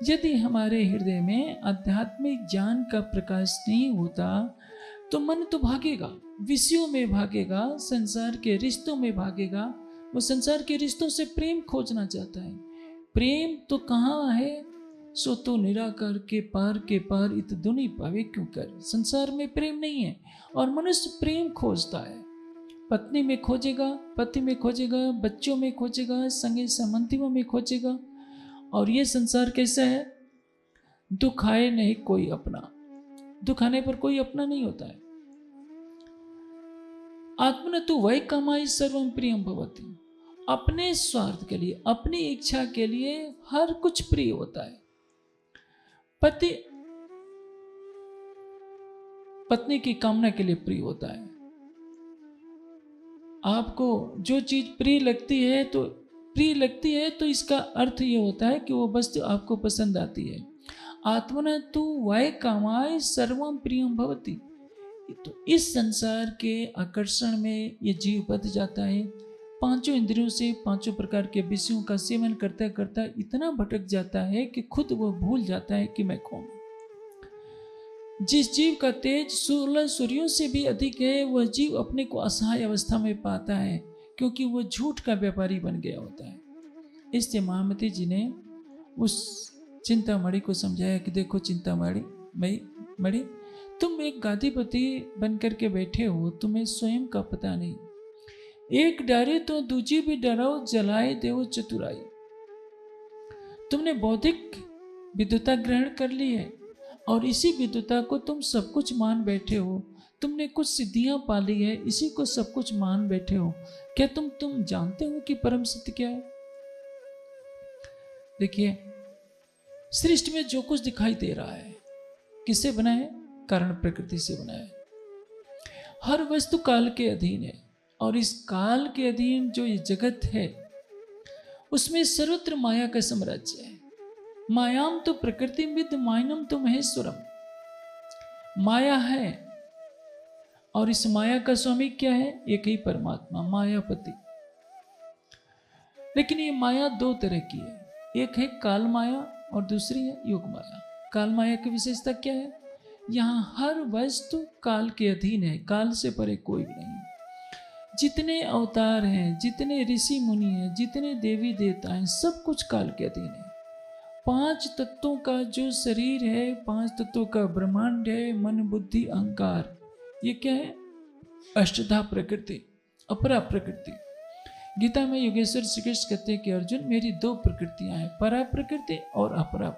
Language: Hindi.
यदि हमारे हृदय में आध्यात्मिक ज्ञान का प्रकाश नहीं होता तो मन तो भागेगा, विषयों में भागेगा, संसार के रिश्तों में भागेगा। वो संसार के रिश्तों से प्रेम खोजना चाहता है। प्रेम तो कहाँ है? सो तो निराकार के पार इत दुनि पावे क्यों कर। संसार में प्रेम नहीं है और मनुष्य प्रेम खोजता है। पत्नी में खोजेगा, पति में खोजेगा, बच्चों में खोजेगा, संगे संबंधियों में खोजेगा। और ये संसार कैसा है? दुख आए नहीं कोई अपना, दुख आने पर कोई अपना नहीं होता है। आत्मन तो वही कमाई सर्वम प्रियम भवति। अपने स्वार्थ के लिए, अपनी इच्छा के लिए हर कुछ प्रिय होता है। पति पत्नी की कामना के लिए प्रिय होता है। आपको जो चीज प्रिय लगती है तो इसका अर्थ ये होता है कि वो वस्तु आपको पसंद आती है। आत्मना तु वै कामाय सर्वम प्रियम भवति। तो इस संसार के आकर्षण में ये जीव बध जाता है। पांचों इंद्रियों से पांचों प्रकार के विषयों का सेवन करता करता इतना भटक जाता है कि खुद वो भूल जाता है कि मैं कौन हूं। जिस जीव का तेज 16 सूर्यों से भी अधिक है, वह जीव अपने को असहाय अवस्था में पाता है, क्योंकि वह झूठ का व्यापारी बन गया होता है। इसलिए महामती जी ने उस चिंतामणि को समझाया कि देखो चिंतामणि, तुम एक गादीपति बनकर के बैठे हो, तुम्हें स्वयं का पता नहीं। एक डरे तो दूजी भी डराओ, जलाए देवो चतुराई। तुमने बौद्धिक विद्वता ग्रहण कर ली है और इसी विद्वता को तुम सब कुछ मान बैठे हो। तुमने कुछ सिद्धियां पाली है, इसी को सब कुछ मान बैठे हो। क्या तुम जानते हो कि परम सत्य क्या है? देखिए, सृष्टि में जो कुछ दिखाई दे रहा है किससे बना है? कारण प्रकृति से बना है। हर वस्तु काल के अधीन है और इस काल के अधीन जो ये जगत है उसमें सर्वत्र माया का साम्राज्य है। मायाम तो प्रकृति विद मायनम तो महेश्वरम। माया है और इस माया का स्वामी क्या है? एक ही परमात्मा, मायापति। लेकिन ये माया दो तरह की है, एक है काल माया और दूसरी है योग माया। काल माया की विशेषता क्या है? यहाँ हर वस्तु काल के अधीन है, काल से परे कोई भी नहीं। जितने अवतार हैं, जितने ऋषि मुनि हैं, जितने देवी देवता हैं, सब कुछ काल के अधीन है। 5 तत्वों का जो शरीर है, 5 तत्वों का ब्रह्मांड है, मन बुद्धि अहंकार, ये क्या है? अष्टधा प्रकृति, अपरा प्रकृति। गीता में योगेश्वर श्री कृष्ण कहते हैं कि अर्जुन, मेरी 2 प्रकृतियां हैं, परा प्रकृति और अपरा